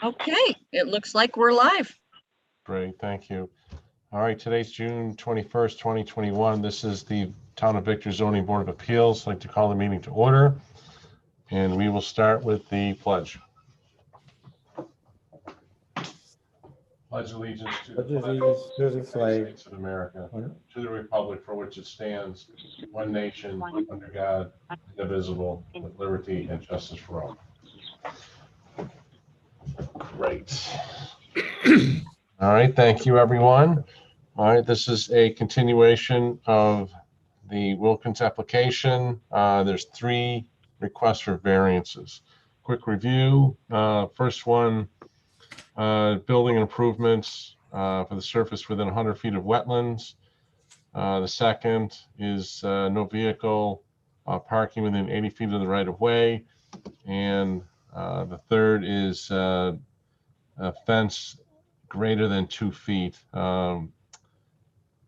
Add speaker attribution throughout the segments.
Speaker 1: Okay, it looks like we're live.
Speaker 2: Great, thank you. All right, today's June 21st, 2021. This is the Town of Victor Zoning Board of Appeals. I'd like to call the meeting to order. And we will start with the pledge. Pledge allegiance to the flag
Speaker 3: Allegiance to the
Speaker 2: United
Speaker 3: flag
Speaker 2: States of America,
Speaker 3: of
Speaker 2: to the republic for which it stands, one nation, under God, indivisible, with liberty and justice for all. Great. All right, thank you, everyone. All right, this is a continuation of the Wilkins application. There's 3 requests for variances. Quick review. First one, building improvements for the surface within 100 feet of wetlands. The second is no vehicle parking within 80 feet of the right of way. And the third is a fence greater than 2 feet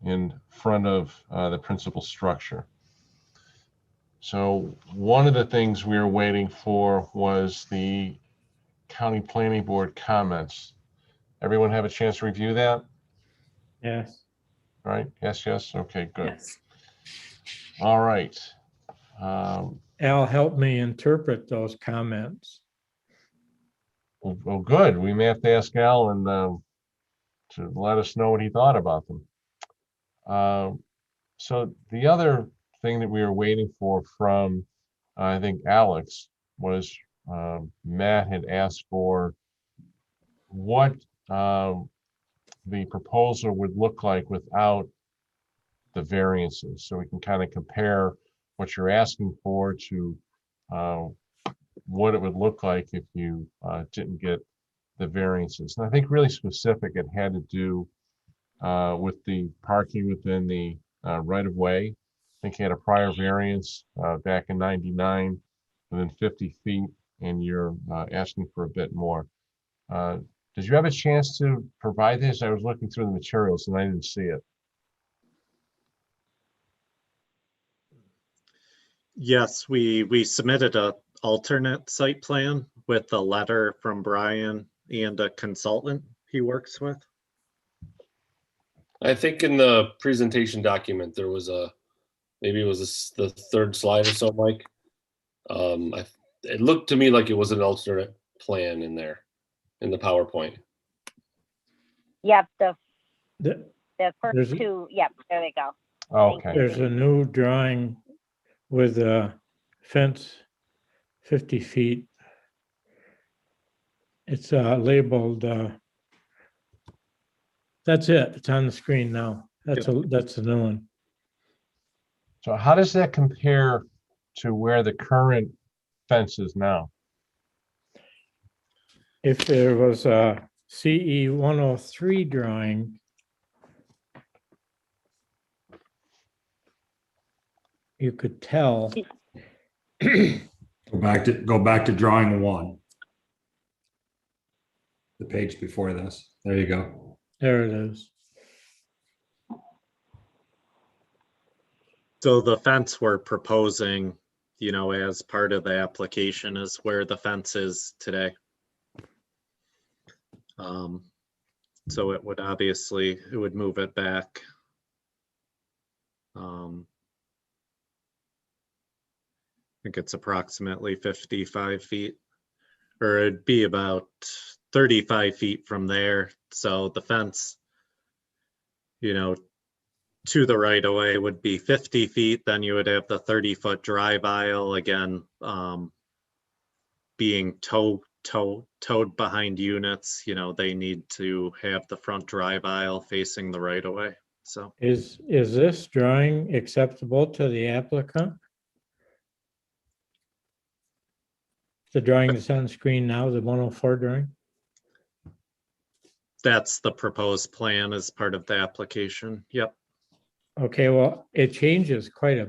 Speaker 2: in front of the principal structure. So one of the things we were waiting for was the county planning board comments. Everyone have a chance to review that?
Speaker 3: yes.
Speaker 2: Right? Yes, yes. Okay, good.
Speaker 3: Yes.
Speaker 2: All right.
Speaker 3: Al helped me interpret those comments.
Speaker 2: Well, good. We may have to ask Al to let us know what he thought about them. So the other thing that we were waiting for from, I think, Alex was Matt had asked for what the proposal would look like without the variances. So we can kind of compare what you're asking for to what it would look like if you didn't get the variances. And I think really specific, it had to do with the parking within the right of way. I think you had a prior variance back in '99 within 50 feet, and you're asking for a bit more. Did you have a chance to provide this? I was looking through the materials and I didn't see it.
Speaker 4: Yes, we submitted a alternate site plan with a letter from Brian and a consultant he works with.
Speaker 5: I think in the presentation document, there was maybe it was the 3rd slide or so, Mike. It looked to me like it was an alternate plan in there, in the PowerPoint.
Speaker 6: Yep,
Speaker 3: The-
Speaker 6: the
Speaker 3: There's-
Speaker 6: first 2, yep, there they go.
Speaker 2: Okay.
Speaker 3: There's a new drawing with a fence 50 feet. It's labeled, that's it. It's on the screen now. That's the new one.
Speaker 2: So how does that compare to where the current fence is now?
Speaker 3: If there was a CE 103 drawing, you could tell.
Speaker 7: Go back to drawing 1. The page before this. There you go.
Speaker 3: There it is.
Speaker 4: So the fence we're proposing, as part of the application is where the fence is today. So it would move it back. I think it's approximately 55 feet, or it'd be about 35 feet from there. So the fence, to the right of way would be 50 feet. Then you would have the 30-foot drive aisle again, being towed behind units. They need to have the front drive aisle facing the right of way. So
Speaker 3: Is this drawing acceptable to the applicant? The drawing that's on screen now, the 104 drawing?
Speaker 4: that's the proposed plan as part of the application. Yep.
Speaker 3: Okay, well, it changes quite a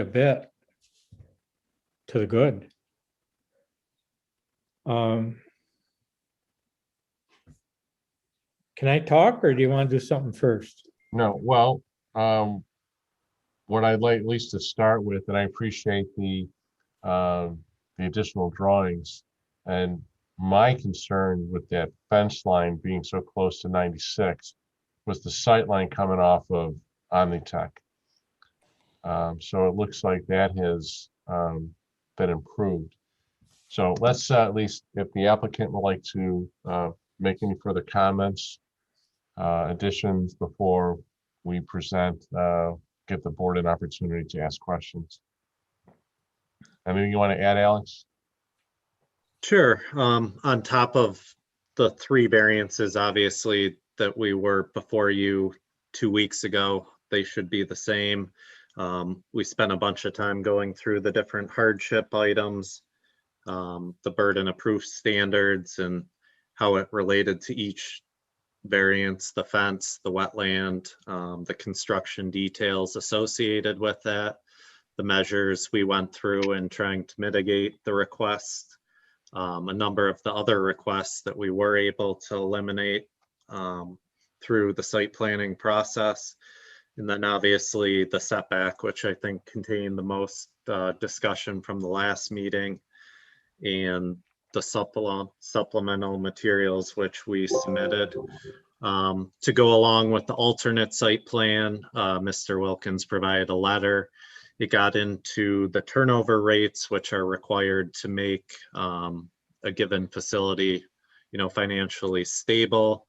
Speaker 3: bit to the good. Can I talk or do you want to do something first?
Speaker 2: No, well, what I'd like at least to start with, and I appreciate the additional drawings, and my concern with that fence line being so close to 96 was the sight line coming off of Omnitech. So it looks like that has been improved. So let's at least, if the applicant would like to make any further comments, additions before we present, give the board an opportunity to ask questions. Anything you want to add, Alex?
Speaker 4: Sure. On top of the 3 variances, obviously, that we were before you 2 weeks ago, they should be the same. We spent a bunch of time going through the different hardship items, the burden of proof standards, and how it related to each variance, the fence, the wetland, the construction details associated with that, the measures we went through in trying to mitigate the request, a number of the other requests that we were able to eliminate through the site planning process. And then obviously the setback, which I think contained the most discussion from the last meeting, and the supplemental materials which we submitted. To go along with the alternate site plan, Mr. Wilkins provided a letter. It got into the turnover rates, which are required to make a given facility, financially stable.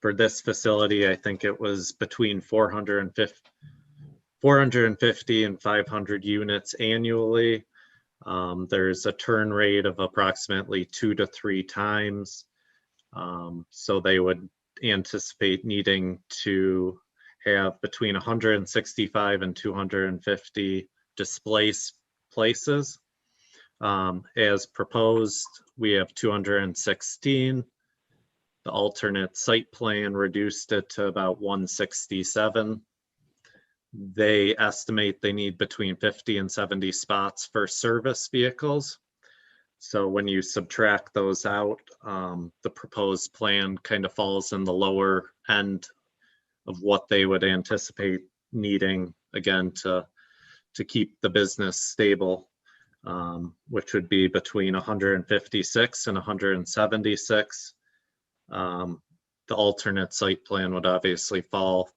Speaker 4: For this facility, I think it was between 450 and 500 units annually. There's a turn rate of approximately 2 to 3 times. So they would anticipate needing to have between 165 and 250 displaced places. As proposed, we have 216. The alternate site plan reduced it to about 167. They estimate they need between 50 and 70 spots for service vehicles. So when you subtract those out, the proposed plan kind of falls in the lower end of what they would anticipate needing, again, to keep the business stable, which would be between 156 and 176. The alternate site plan would obviously fall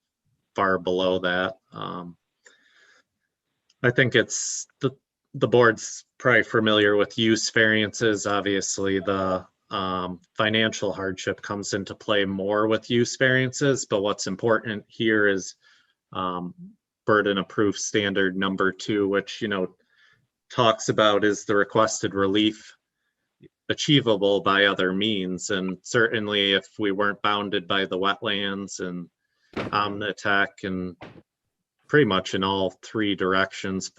Speaker 4: far below that. I think it's the board's probably familiar with use variances. Obviously, the financial hardship comes into play more with use variances, but what's important here is burden of proof standard number 2, which talks about is the requested relief achievable by other means. And certainly if we weren't bounded by the wetlands and Omnitech and pretty much in all 4 directions,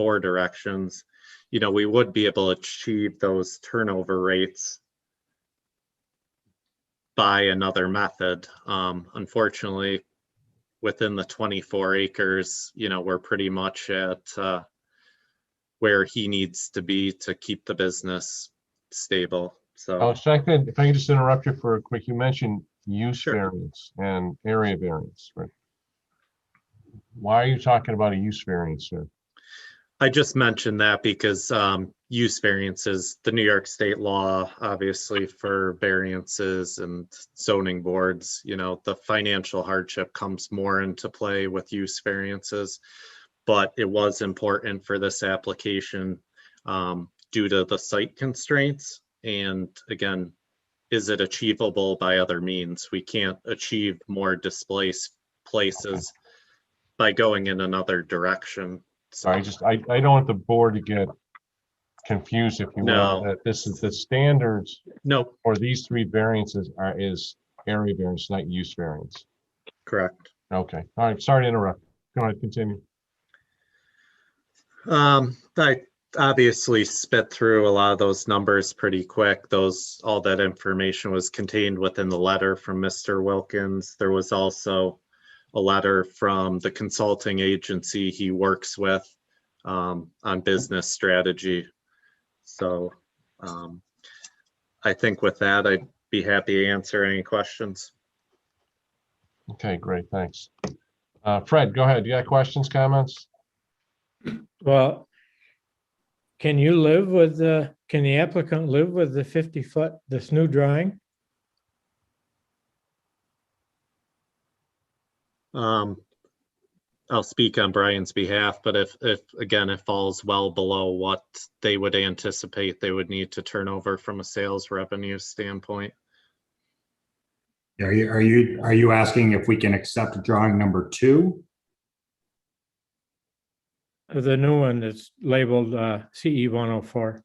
Speaker 4: we would be able to achieve those turnover rates by another method. Unfortunately, within the 24 acres, we're pretty much at where he needs to be to keep the business stable.
Speaker 2: Oh,
Speaker 4: So
Speaker 2: so if I can just interrupt you for a quick, you mentioned use
Speaker 4: Sure.
Speaker 2: variance and area variance, right? Why are you talking about a use variance here?
Speaker 4: I just mentioned that because use variances, the New York state law, obviously for variances and zoning boards, the financial hardship comes more into play with use variances. But it was important for this application due to the site constraints. And again, is it achievable by other means? We can't achieve more displaced places by going in another direction. So
Speaker 2: I don't want the board to get confused, if you will,
Speaker 4: No.
Speaker 2: that this is the standards
Speaker 4: Nope,
Speaker 2: for these 3 variances is area variance, not use variance.
Speaker 4: correct.
Speaker 2: Okay, all right, sorry to interrupt. Go ahead, continue.
Speaker 4: I obviously spit through a lot of those numbers pretty quick. All that information was contained within the letter from Mr. Wilkins. There was also a letter from the consulting agency he works with on business strategy. So I think with that, I'd be happy to answer any questions.
Speaker 2: Okay, great, thanks. Fred, go ahead. You got questions, comments?
Speaker 3: Well, can you live with can the applicant live with the 50-foot, this new drawing?
Speaker 4: I'll speak on Brian's behalf, but if again, it falls well below what they would anticipate they would need to turn over from a sales revenue standpoint.
Speaker 7: Are you asking if we can accept drawing number 2?
Speaker 3: The new one that's labeled CE 104.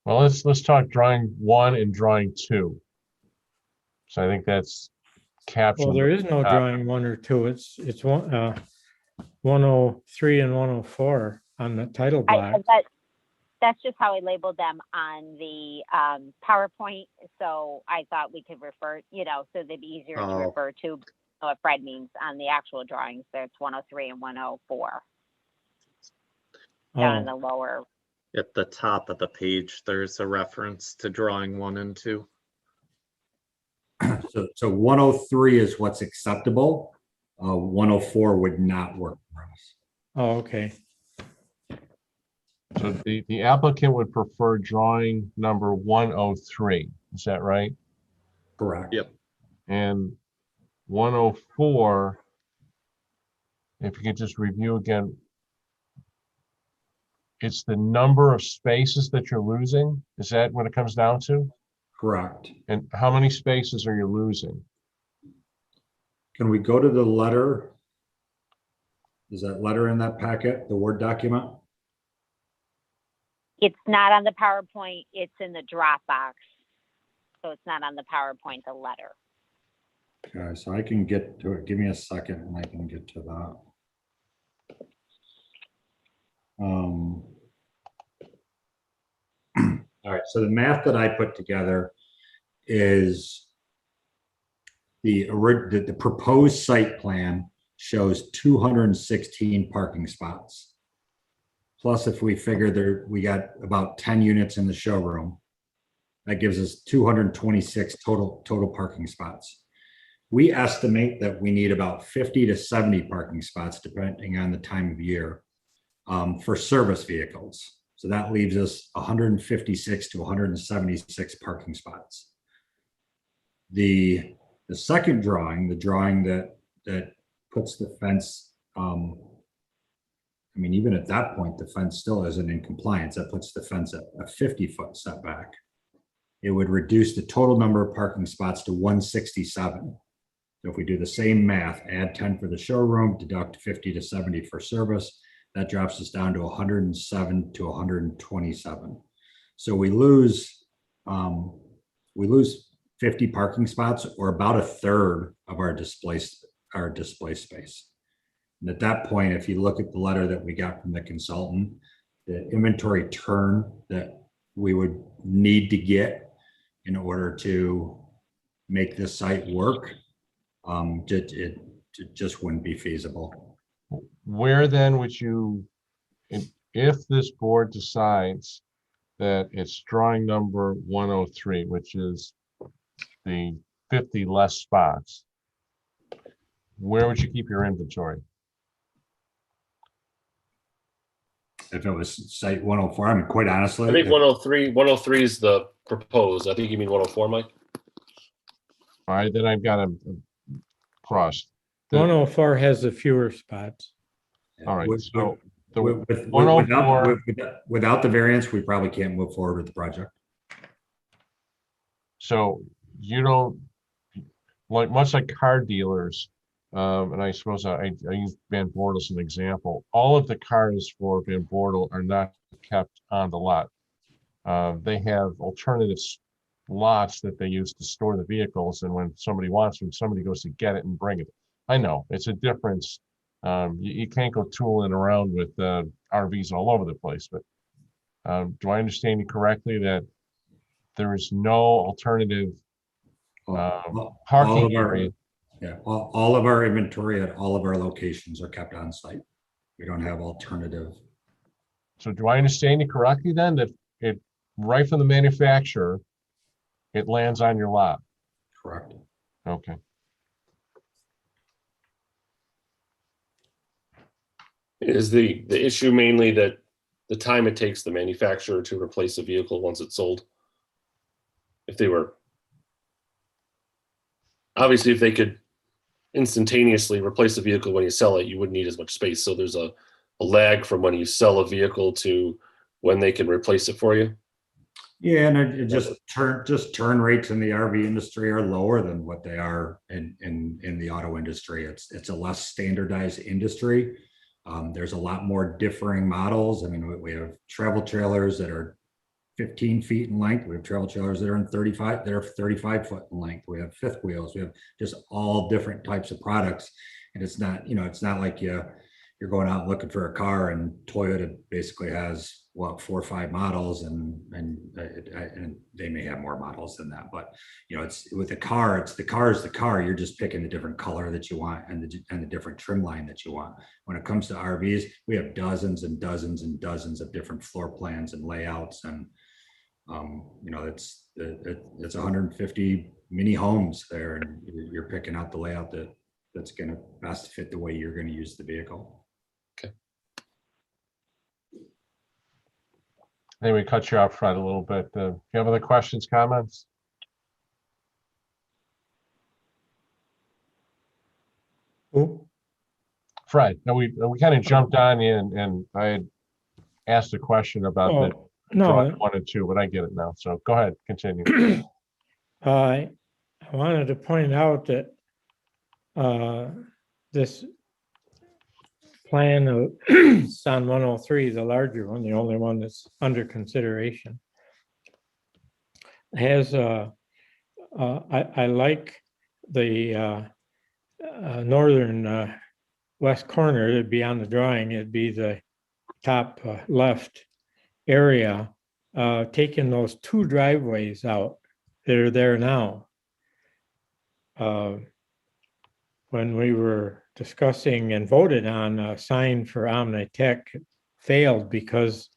Speaker 2: Well, let's talk drawing 1 and drawing 2. So I think that's captured.
Speaker 3: Well, there is no drawing 1 or 2. It's 103 and 104 on the title block.
Speaker 6: That's just how I labeled them on the PowerPoint. So I thought we could refer, so they'd be easier to
Speaker 4: Oh.
Speaker 6: refer to what Fred means on the actual drawings. So it's 103 and 104 down in
Speaker 3: Oh,
Speaker 6: the lower.
Speaker 4: At the top of the page, there's a reference to drawing 1 and 2.
Speaker 7: So 103 is what's acceptable. 104 would not work for us.
Speaker 3: oh, okay.
Speaker 2: So the applicant would prefer drawing number 103. Is that right?
Speaker 7: Correct.
Speaker 4: Yep.
Speaker 2: And 104, if you could just review again, it's the number of spaces that you're losing? Is that what it comes down to?
Speaker 7: Correct.
Speaker 2: And how many spaces are you losing?
Speaker 7: Can we go to the letter? Is that letter in that packet, the Word document?
Speaker 6: It's not on the PowerPoint. It's in the Dropbox. So it's not on the PowerPoint, the letter.
Speaker 7: Okay, so I can get to it. Give me a second and I can get to that. All right, so the math that I put together is the proposed site plan shows 216 parking spots. Plus, if we figure there, we got about 10 units in the showroom, that gives us 226 total parking spots. We estimate that we need about 50 to 70 parking spots, depending on the time of year, for service vehicles. So that leaves us 156 to 176 parking spots. The second drawing, the drawing that puts the fence, I mean, even at that point, the fence still isn't in compliance. That puts the fence at a 50-foot setback. It would reduce the total number of parking spots to 167. So if we do the same math, add 10 for the showroom, deduct 50 to 70 for service, that drops us down to 107 to 127. So we lose 50 parking spots, or about a third of our display space. And at that point, if you look at the letter that we got from the consultant, the inventory turn that we would need to get in order to make this site work, it just wouldn't be feasible.
Speaker 2: Where then would you, if this board decides that it's drawing number 103, which is the 50 less spots, where would you keep your inventory?
Speaker 7: If it was site 104, I mean, quite honestly.
Speaker 5: I think
Speaker 7: if-
Speaker 5: 103 is the proposed. I think you mean 104, Mike?
Speaker 2: All right, then I've got them crossed.
Speaker 3: 104 has the fewer spots.
Speaker 2: All right,
Speaker 7: with-
Speaker 2: so the
Speaker 7: with-
Speaker 2: 104,
Speaker 7: Without the variance, we probably can't move forward with the project.
Speaker 2: so you don't, like, much like car dealers, and I suppose I use Van Bortle as an example, all of the cars for Van Bortle are not kept on the lot. They have alternative lots that they use to store the vehicles, and when somebody wants them, somebody goes to get it and bring it. I know, it's a difference. You can't go tooling around with RVs all over the place, but do I understand you correctly that there is no alternative
Speaker 7: All
Speaker 2: parking
Speaker 7: of our-
Speaker 2: area?
Speaker 7: Yeah, all of our inventory at all of our locations are kept on site. We don't have alternative.
Speaker 2: So do I understand you correctly then, that it, right from the manufacturer, it lands on your lot?
Speaker 7: Correct.
Speaker 2: Okay.
Speaker 5: Is the issue mainly that the time it takes the manufacturer to replace a vehicle once it's sold. If they were, obviously, if they could instantaneously replace a vehicle when you sell it, you wouldn't need as much space. So there's a lag from when you sell a vehicle to when they can replace it for you.
Speaker 7: Yeah, and it just turn rates in the RV industry are lower than what they are in the auto industry. It's a less standardized industry. There's a lot more differing models. I mean, we have travel trailers that are 15 feet in length. We have travel trailers that are 35 foot in length. We have fifth wheels. We have just all different types of products. And it's not, it's not like you're going out looking for a car, and Toyota basically has 4 or 5 models, and they may have more models than that. But it's with the car. It's the car is the car. You're just picking the different color that you want and the different trim line that you want. When it comes to RVs, we have dozens and dozens and dozens of different floor plans and layouts, and it's 150 mini homes there, and you're picking out the layout that's going to best fit the way you're going to use the vehicle.
Speaker 2: I think we cut you off, Fred, a little bit. Do you have other questions, comments?
Speaker 3: Oop,
Speaker 2: Fred, no, we kind of jumped on you, and I had asked a question about the
Speaker 3: oh, no,
Speaker 2: drawing 1 and 2, but I get it now. So go ahead, continue.
Speaker 3: I wanted to point out that this plan of Sun 103, the larger one, the only one that's under consideration, has I like the northern west corner. It'd be on the drawing. It'd be the top left area, taking those 2 driveways out that are there now. When we were discussing and voted on a sign for Omnitech, failed because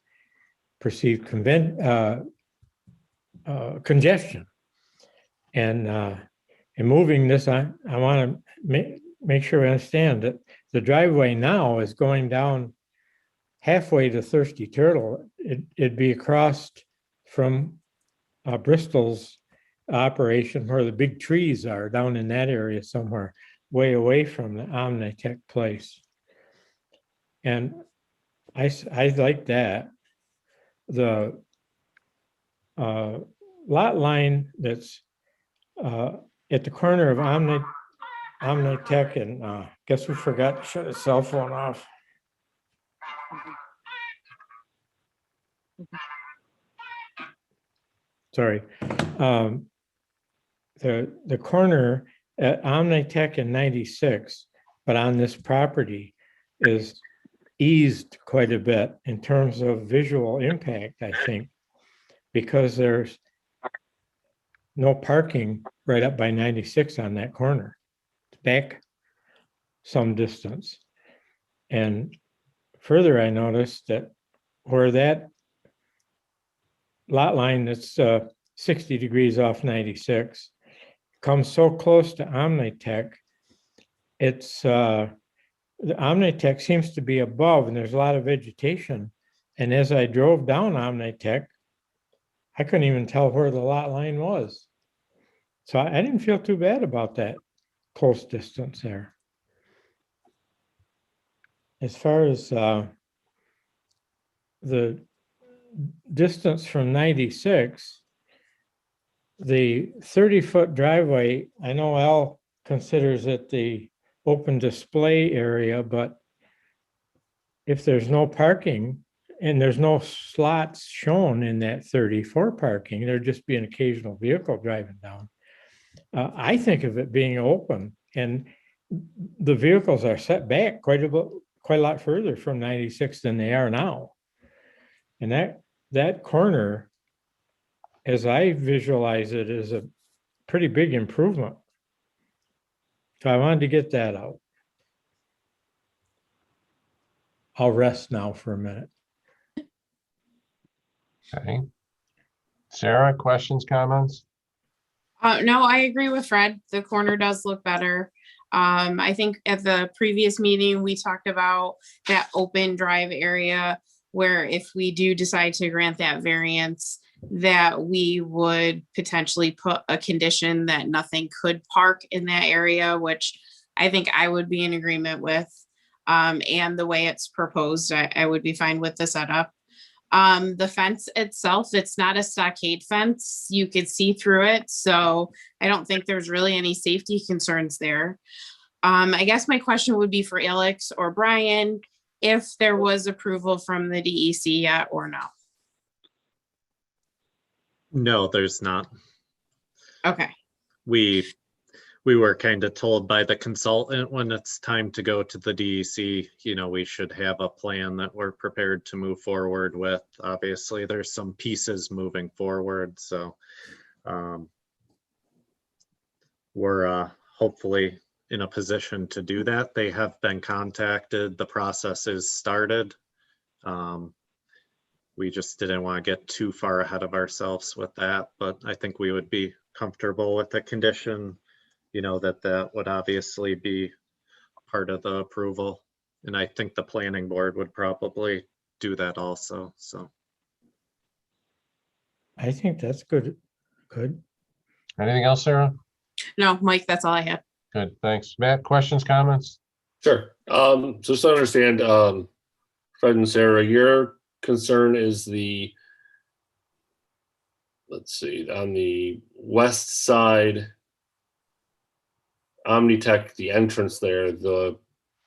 Speaker 3: perceived congestion. And in moving this, I want to make sure I understand that the driveway now is going down halfway to Thirsty Turtle. It'd be across from Bristol's operation where the big trees are, down in that area somewhere, way away from the Omnitech place. And I like that. The lot line that's at the corner of Omnitech and guess who forgot to shut his cell phone off? Sorry. The corner at Omnitech and 96, but on this property, is eased quite a bit in terms of visual impact, I think, because there's no parking right up by 96 on that corner. It's back some distance. And further, I noticed that where that lot line that's 60 degrees off 96 comes so close to Omnitech, it's the Omnitech seems to be above, and there's a lot of vegetation. And as I drove down Omnitech, I couldn't even tell where the lot line was. So I didn't feel too bad about that close distance there. As far as the distance from 96, the 30-foot driveway, I know Al considers it the open display area, but if there's no parking and there's no slots shown in that 34 parking, there'd just be an occasional vehicle driving down. I think of it being open, and the vehicles are set back quite a lot further from 96 than they are now. And that corner, as I visualize it, is a pretty big improvement. So I wanted to get that out. I'll rest now for a minute.
Speaker 2: Okay. Sarah, questions, comments?
Speaker 8: No, I agree with Fred. The corner does look better. I think at the previous meeting, we talked about that open drive area where if we do decide to grant that variance, that we would potentially put a condition that nothing could park in that area, which I think I would be in agreement with. And the way it's proposed, I would be fine with the setup. The fence itself, it's not a stockade fence. You could see through it. So I don't think there's really any safety concerns there. I guess my question would be for Alex or Brian, if there was approval from the DEC yet or no.
Speaker 4: No, there's not.
Speaker 8: Okay,
Speaker 4: We were kind of told by the consultant when it's time to go to the DEC, you know, we should have a plan that we're prepared to move forward with. Obviously, there's some pieces moving forward, so we're hopefully in a position to do that. They have been contacted, the process is started. We just didn't want to get too far ahead of ourselves with that, but I think we would be comfortable with the condition, you know, that would obviously be part of the approval. And I think the planning board would probably do that also, so.
Speaker 3: I think that's good. Good.
Speaker 2: Anything else, Sarah?
Speaker 8: no, Mike, that's all I had.
Speaker 2: Good, thanks. Matt, questions, comments?
Speaker 5: Sure. So just to understand, Fred and Sarah, your concern is let's see, on the west side, Omnitech, the entrance there, the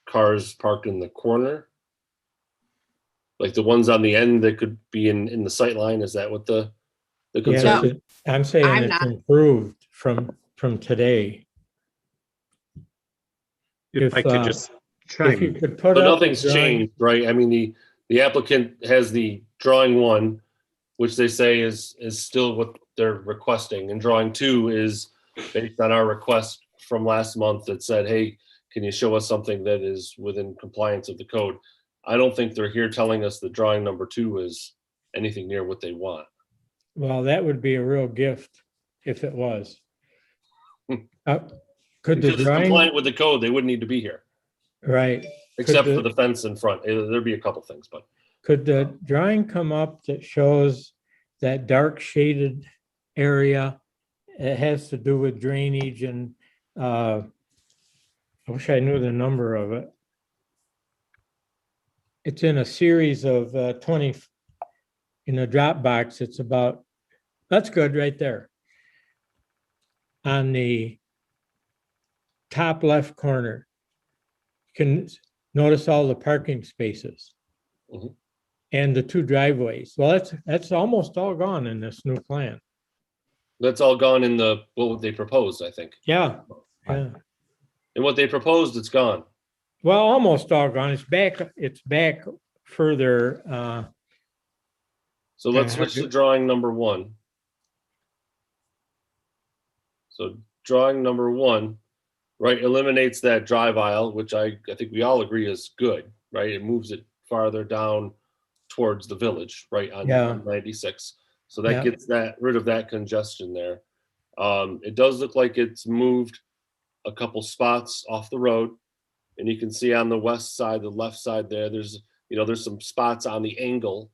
Speaker 5: cars parked in the corner? Like the ones on the end that could be in the sight line, is that what the
Speaker 3: Yeah,
Speaker 5: concern?
Speaker 3: it's- I'm saying
Speaker 8: I'm
Speaker 3: it's
Speaker 8: not.
Speaker 3: improved from today.
Speaker 4: If I
Speaker 3: If,
Speaker 4: could just
Speaker 3: If you
Speaker 4: chime,
Speaker 3: could put
Speaker 5: But
Speaker 3: up.
Speaker 5: nothing's
Speaker 3: the drawing-
Speaker 5: changed, right? I mean, the applicant has the drawing one, which they say is still what they're requesting, and drawing two is based on our request from last month that said, hey, can you show us something that is within compliance of the code? I don't think they're here telling us that drawing number two is anything near what they want.
Speaker 3: Well, that would be a real gift if it was. Could the
Speaker 5: Because it's compliant
Speaker 3: drawing,
Speaker 5: with the code, they wouldn't need to be here,
Speaker 3: right,
Speaker 5: except
Speaker 3: the-
Speaker 5: for the fence in front. There'd be a couple things, but
Speaker 3: could the drawing come up that shows that dark shaded area? It has to do with drainage and, I wish I knew the number of it. It's in a series of 20, in a Dropbox, it's about, that's good right there. On the top left corner, you can notice all the parking spaces.
Speaker 5: Mhm.
Speaker 3: And the two driveways. Well, that's almost all gone in this new plan.
Speaker 5: that's all gone in what they proposed, I think.
Speaker 3: Yeah, yeah.
Speaker 5: And what they proposed, it's gone.
Speaker 3: Well, almost all gone. It's back further.
Speaker 5: So let's
Speaker 3: Yeah,
Speaker 5: switch to drawing number one. So drawing number one, right, eliminates that drive aisle, which I think we all agree is good, right? It moves it farther down towards the village, right, on
Speaker 3: Yeah.
Speaker 5: 96. So that
Speaker 3: Yeah.
Speaker 5: gets rid of that congestion there. It does look like it's moved a couple spots off the road. And you can see on the west side, the left side there, there's some spots on the angle,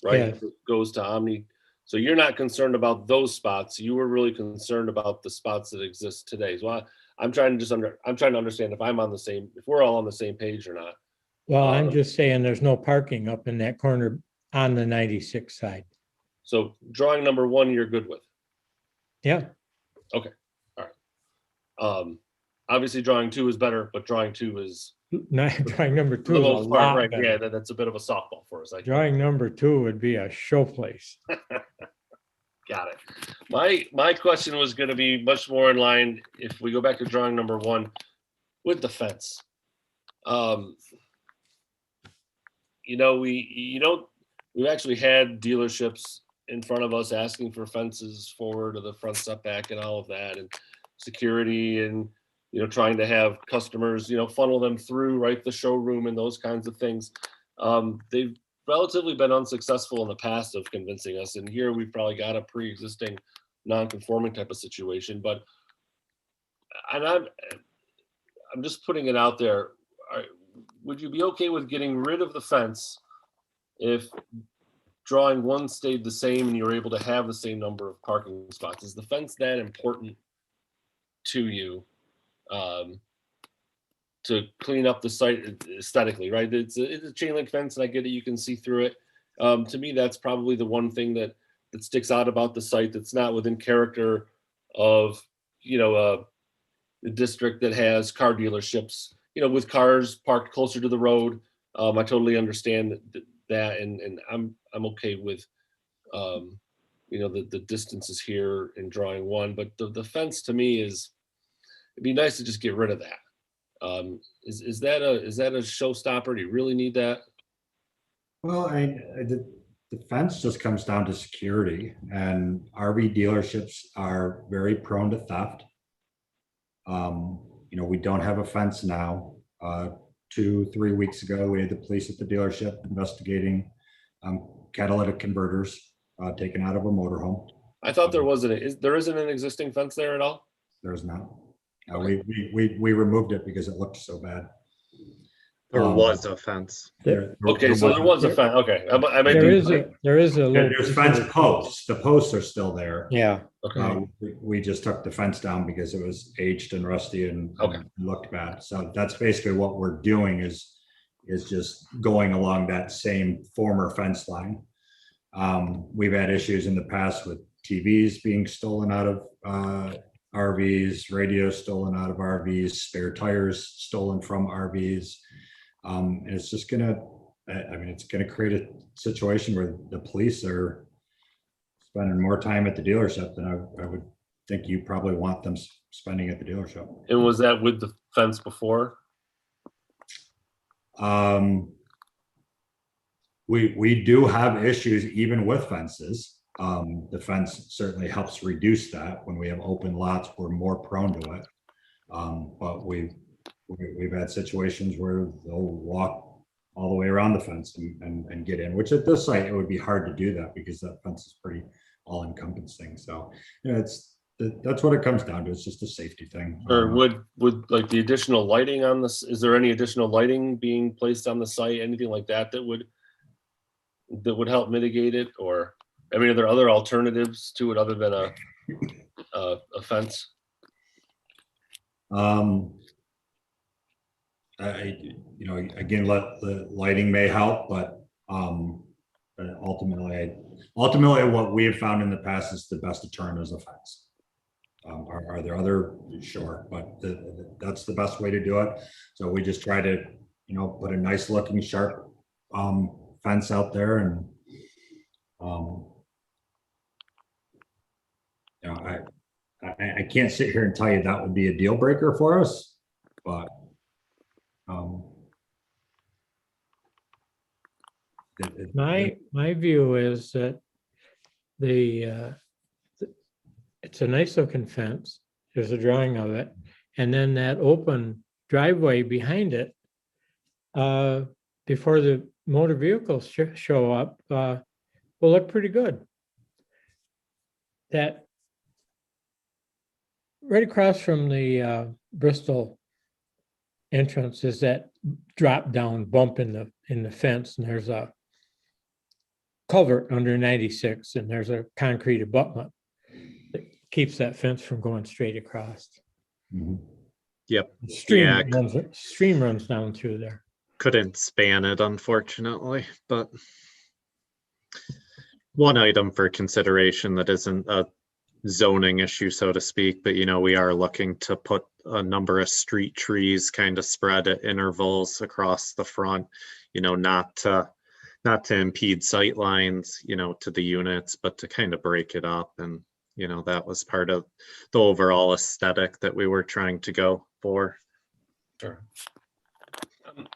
Speaker 5: right?
Speaker 3: Yes.
Speaker 5: That goes to Omni. So you're not concerned about those spots. You were really concerned about the spots that exist today. So I'm trying to understand if we're all on the same page or not.
Speaker 3: Well, I'm just saying there's no parking up in that corner on the 96 side.
Speaker 5: So drawing number one, you're good with.
Speaker 3: Yeah,
Speaker 5: Obviously drawing two is better, but drawing two is
Speaker 3: drawing number
Speaker 5: for
Speaker 3: two
Speaker 5: the
Speaker 3: is a
Speaker 5: most part,
Speaker 3: lot
Speaker 5: right?
Speaker 3: better.
Speaker 5: Yeah, that's a bit of a softball for us.
Speaker 3: Drawing number two would be a showplace.
Speaker 5: Got it. My question was going to be much more in line if we go back to drawing number one with the fence. We've actually had dealerships in front of us asking for fences forward to the front setback and all of that, and security, and trying to have customers funnel them through right the showroom and those kinds of things. They've relatively been unsuccessful in the past of convincing us, and here we've probably got a pre-existing non-conforming type of situation. But I'm just putting it out there. Would you be okay with getting rid of the fence if drawing one stayed the same and you were able to have the same number of parking spots, is the fence that important to you? To clean up the site aesthetically, right? It's a chain link fence, and I get it, you can see through it. To me, that's probably the one thing that sticks out about the site that's not within character of, a district that has car dealerships, with cars parked closer to the road. I totally understand that, and I'm okay with, the distances here in drawing one, but the fence to me it'd be nice to just get rid of that. Is that a showstopper? Do you really need that?
Speaker 7: Well, the fence just comes down to security, and RV dealerships are very prone to theft. We don't have a fence now. 2-3 weeks ago, we had the police at the dealership investigating catalytic converters taken out of a motorhome.
Speaker 5: I thought there isn't an existing fence there at all?
Speaker 7: There's not. We removed it because it looked so bad.
Speaker 4: There was a fence.
Speaker 5: Okay, so there was a fence. Okay.
Speaker 3: There is a little.
Speaker 7: There's fence posts. The posts are still there.
Speaker 3: Yeah,
Speaker 5: Okay.
Speaker 7: We just took the fence down because it was aged and rusty and
Speaker 5: Okay.
Speaker 7: looked bad. So that's basically what we're doing is just going along that same former fence line. We've had issues in the past with TVs being stolen out of RVs, radios stolen out of RVs, spare tires stolen from RVs. And it's just it's gonna create a situation where the police are spending more time at the dealership than I would think you probably want them spending at the dealership.
Speaker 5: And was that with the fence before?
Speaker 7: We do have issues even with fences. The fence certainly helps reduce that. When we have open lots, we're more prone to it. But we've had situations where they'll walk all the way around the fence and get in, which at this site, it would be hard to do that because that fence is pretty all encompassing. So, that's what it comes down to. It's just a safety thing.
Speaker 5: Or would like the additional lighting on this, is there any additional lighting being placed on the site? Anything like that would help mitigate it? Or, I mean, are there other alternatives to it other than a fence?
Speaker 7: Again, the lighting may help, but ultimately what we have found in the past is the best deterrent is a fence. Are there other? Sure, but that's the best way to do it. So we just try to, put a nice looking sharp fence out there, and I can't sit here and tell you that would be a deal breaker for us, but
Speaker 3: my view is that it's a nice looking fence. There's a drawing of it. And then that open driveway behind it, before the motor vehicles show up, will look pretty good. That right across from the Bristol entrance is that drop down bump in the fence, and there's a culvert under 96, and there's a concrete abutment that keeps that fence from going straight across.
Speaker 4: Yep.
Speaker 3: Stream runs down through there.
Speaker 4: Couldn't span it, unfortunately, but one item for consideration that isn't a zoning issue, so to speak, but we are looking to put a number of street trees kind of spread at intervals across the front, not to impede sight lines, to the units, but to kind of break it up. And, that was part of the overall aesthetic that we were trying to go for.
Speaker 5: Sure.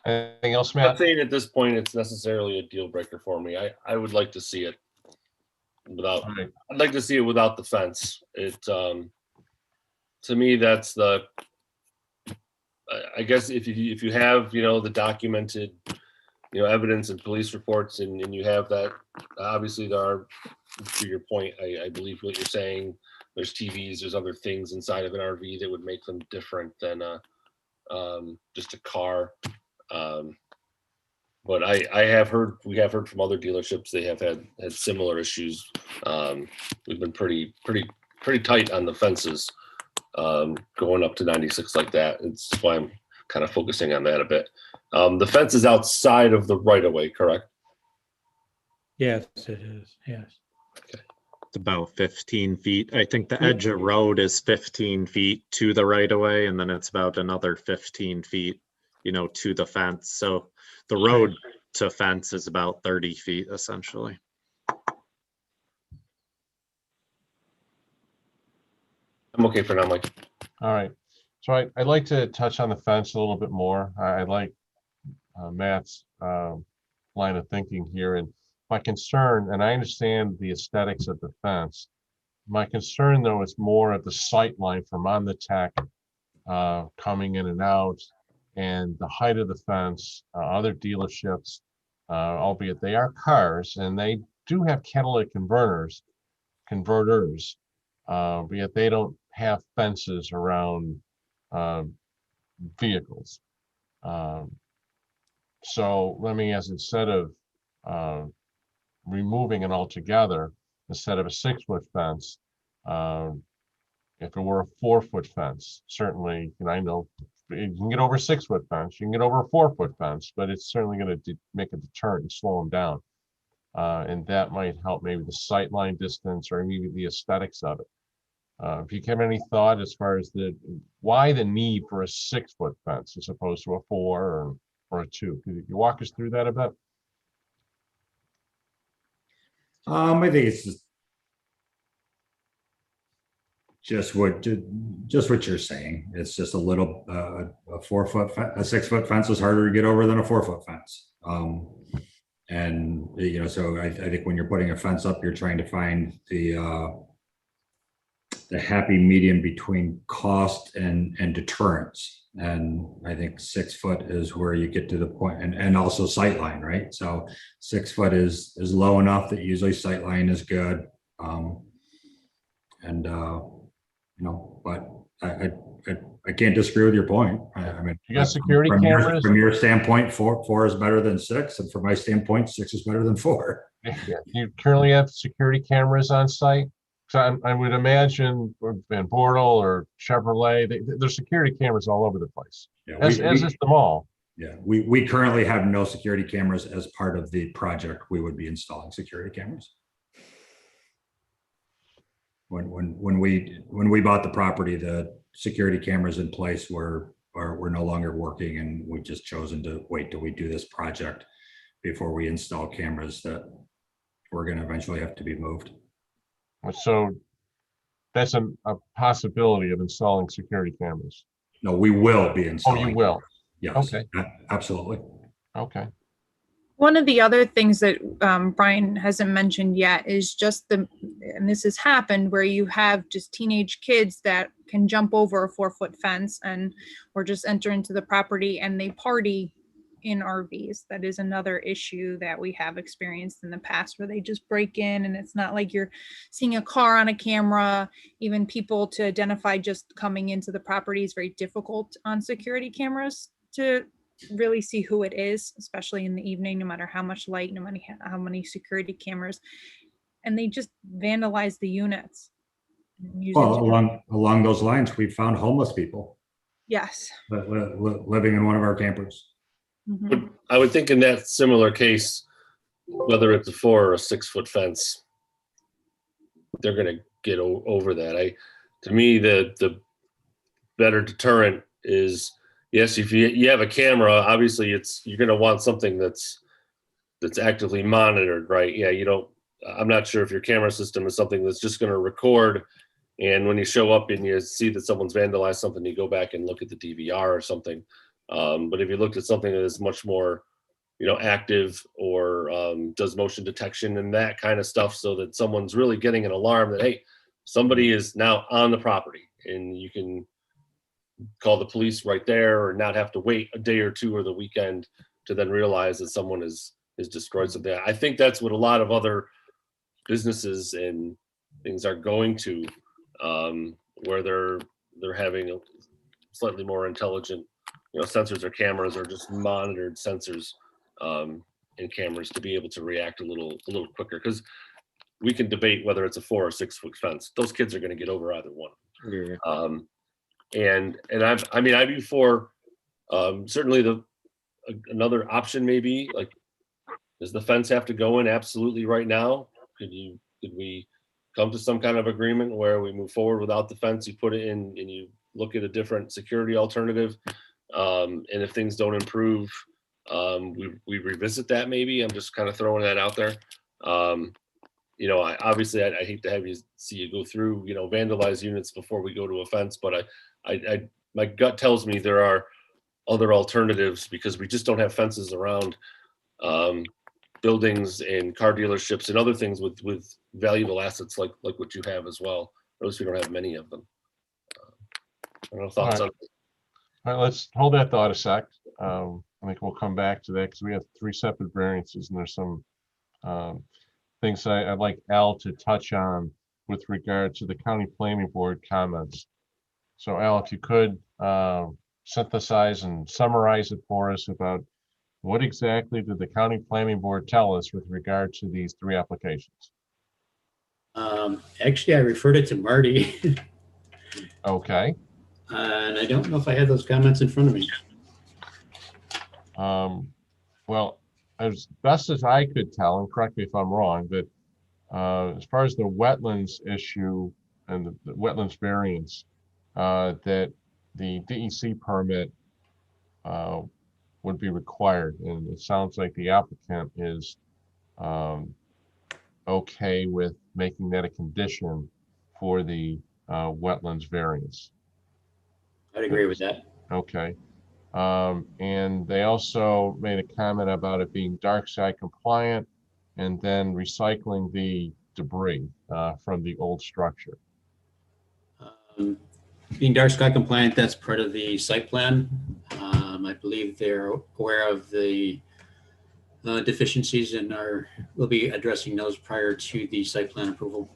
Speaker 2: Anything else,
Speaker 5: I'm not
Speaker 2: Matt?
Speaker 5: saying at this point it's necessarily a deal breaker for me. I would like to see it without.
Speaker 2: All right.
Speaker 5: I'd like to see it without the fence. It to me that's I guess if you have the documented evidence and police reports and you have that, obviously there are, to your point, I believe what you're saying. There's TVs, there's other things inside of an RV that would make them different than just a car. But we have heard from other dealerships, they have had similar issues. We've been pretty tight on the fences, going up to 96 like that. It's why I'm kind of focusing on that a bit. The fence is outside of the right of way, correct?
Speaker 3: Yes, it is. Yes.
Speaker 4: It's about 15 feet. I think the edge of road is 15 feet to the right of way, and then it's about another 15 feet, to the fence. So the road to fence is about 30 feet essentially.
Speaker 5: I'm okay for now, Mike.
Speaker 2: All right. So I'd like to touch on the fence a little bit more. I like Matt's line of thinking here. And my concern, and I understand the aesthetics of the fence, my concern though is more at the sight line from on the tech coming in and out, and the height of the fence. Other dealerships, albeit they are cars, and they do have catalytic converters, but yet they don't have fences around vehicles. So let me ask, instead of removing it altogether, instead of a 6-foot fence, if it were a 4-foot fence, certainly, I know you can get over a 6-foot fence, you can get over a 4-foot fence, but it's certainly going to make a deterrent and slow them down. And that might help maybe the sight line distance or maybe the aesthetics of it. If you have any thought as far as why the need for a 6-foot fence as opposed to a 4 or a 2? Could you walk us through that a bit?
Speaker 7: I think it's just what you're saying. It's just a little a 4-foot a 6-foot fence is harder to get over than a 4-foot fence. And so I think when you're putting a fence up, you're trying to find the happy medium between cost and deterrence. And I think 6-foot is where you get to the point, and also sight line, right? So 6-foot is low enough that usually sight line is good. But I can't disagree with your point. I mean,
Speaker 2: You got security cameras?
Speaker 7: From your standpoint, four is better than 6, and from my standpoint, 6 is better than 4.
Speaker 2: Yeah. You currently have security cameras on site? So I would imagine Van Bortle or Chevrolet, there's security cameras all over the place,
Speaker 7: Yeah,
Speaker 2: as is the mall.
Speaker 7: Yeah, we currently have no security cameras. As part of the project, we would be installing security cameras. When we bought the property, the security cameras in place were no longer working, and we've just chosen to wait till we do this project before we install cameras that we're going to eventually have to be moved.
Speaker 2: So that's a possibility of installing security cameras.
Speaker 7: No, we will be
Speaker 2: Oh,
Speaker 7: installing.
Speaker 2: you will?
Speaker 7: Yes.
Speaker 2: Okay.
Speaker 7: Absolutely.
Speaker 2: Okay.
Speaker 9: One of the other things that Brian hasn't mentioned yet is just and this has happened, where you have just teenage kids that can jump over a 4-foot fence or just enter into the property and they party in RVs. That is another issue that we have experienced in the past, where they just break in, and it's not like you're seeing a car on a camera. Even people to identify just coming into the property is very difficult on security cameras to really see who it is, especially in the evening, no matter how much light, no matter how many security cameras. And they just vandalize the units.
Speaker 7: Well, along those lines, we found homeless people
Speaker 9: Yes.
Speaker 7: living in one of our campers.
Speaker 9: Mhm.
Speaker 5: I would think in that similar case, whether it's a 4 or a 6-foot fence, they're going to get over that. To me, the better deterrent is, yes, if you have a camera, obviously you're going to want something that's actively monitored, right? Yeah, I'm not sure if your camera system is something that's just going to record, and when you show up and you see that someone's vandalized something, you go back and look at the DVR or something. But if you looked at something that is much more, active, or does motion detection and that kind of stuff, so that someone's really getting an alarm that, hey, somebody is now on the property, and you can call the police right there, or not have to wait a day or two or the weekend to then realize that someone has destroyed something. I think that's what a lot of other businesses and things are going to, where they're having a slightly more intelligent, sensors or cameras, or just monitored sensors and cameras to be able to react a little quicker, because we can debate whether it's a 4 or 6 foot fence. Those kids are going to get over either one.
Speaker 4: Yeah.
Speaker 5: And I'd be for certainly another option maybe, like, does the fence have to go in absolutely right now? Could we come to some kind of agreement where we move forward without the fence, you put it in and you look at a different security alternative? And if things don't improve, we revisit that maybe. I'm just kind of throwing that out there. I hate to have you see you go through, vandalize units before we go to a fence, but my gut tells me there are other alternatives, because we just don't have fences around buildings and car dealerships and other things with valuable assets like what you have as well. At least we don't have many of them. I don't know, thoughts on.
Speaker 2: All right, let's hold that thought a sec. I think we'll come back to that because we have 3 separate variances, and there's some things I'd like Al to touch on with regard to the county planning board comments. So Al, if you could synthesize and summarize it for us about what exactly did the county planning board tell us with regard to these 3 applications?
Speaker 10: Actually, I referred it to Marty.
Speaker 2: Okay.
Speaker 10: And I don't know if I have those comments in front of me.
Speaker 2: Well, as best as I could tell, and correct me if I'm wrong, but as far as the wetlands issue and the wetlands variance, that the DEC permit would be required, and it sounds like the applicant is okay with making that a condition for the wetlands variance.
Speaker 10: I'd agree with that.
Speaker 2: Okay. And they also made a comment about it being dark sky compliant and then recycling the debris from the old structure.
Speaker 10: Being dark sky compliant, that's part of the site plan. I believe they're aware of the deficiencies and will be addressing those prior to the site plan approval.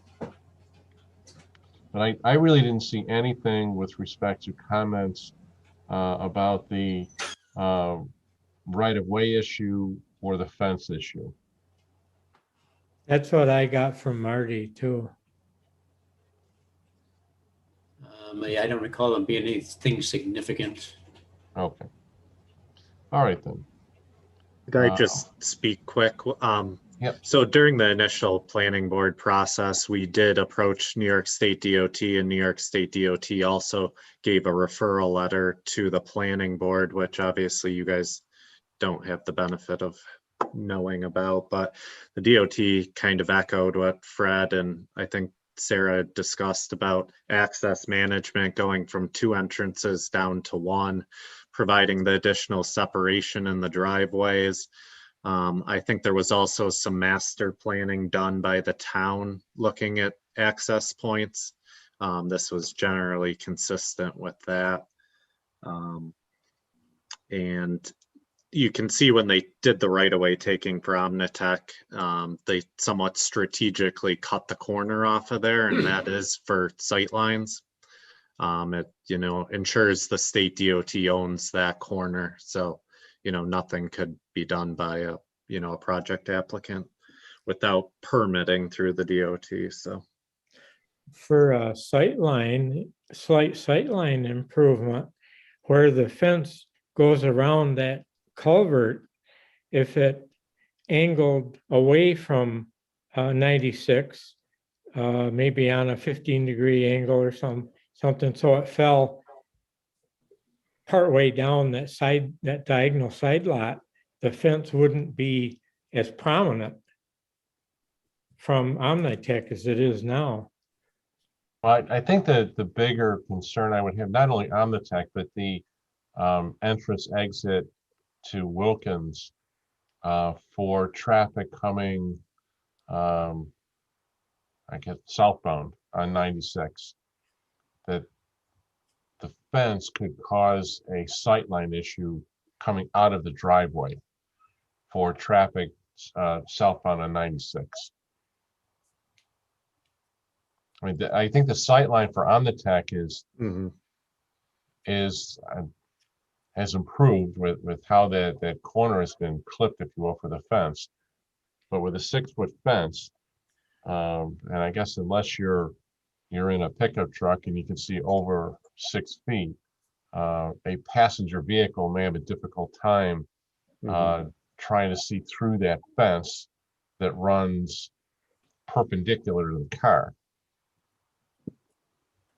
Speaker 2: But I really didn't see anything with respect to comments about the right-of-way issue or the fence issue.
Speaker 3: That's what I got from Marty too.
Speaker 10: I don't recall them being anything significant.
Speaker 2: Okay. All right then.
Speaker 4: Could I just speak quick?
Speaker 2: Yep.
Speaker 4: So during the initial planning board process, we did approach New York State DOT, and New York State DOT also gave a referral letter to the planning board, which obviously you guys don't have the benefit of knowing about, but the DOT kind of echoed what Fred and I think Sarah discussed about access management, going from 2 entrances down to 1, providing the additional separation in the driveways. I think there was also some master planning done by the town looking at access points. This was generally consistent with that. And you can see when they did the right-of-way taking for Omnitech, they somewhat strategically cut the corner off of there, and that is for sight lines. It, ensures the state DOT owns that corner. So, nothing could be done by a project applicant without permitting through the DOT. So
Speaker 3: For a slight sightline improvement, where the fence goes around that culvert, if it angled away from 96, maybe on a 15-degree angle or something, so it fell partway down that diagonal side lot, the fence wouldn't be as prominent from Omnitech as it is now.
Speaker 2: Well, I think that the bigger concern I would have, not only Omnitech, but the entrance exit to Wilkins for traffic coming, I guess, southbound on 96, that the fence could cause a sightline issue coming out of the driveway for traffic southbound on 96. I mean, I think the sightline for Omnitech is has improved with how that corner has been clipped, if you will, for the fence. But with a 6-foot fence, and I guess unless you're in a pickup truck and you can see over 6 feet, a passenger vehicle may have a difficult time trying to see through that fence that runs perpendicular to the car.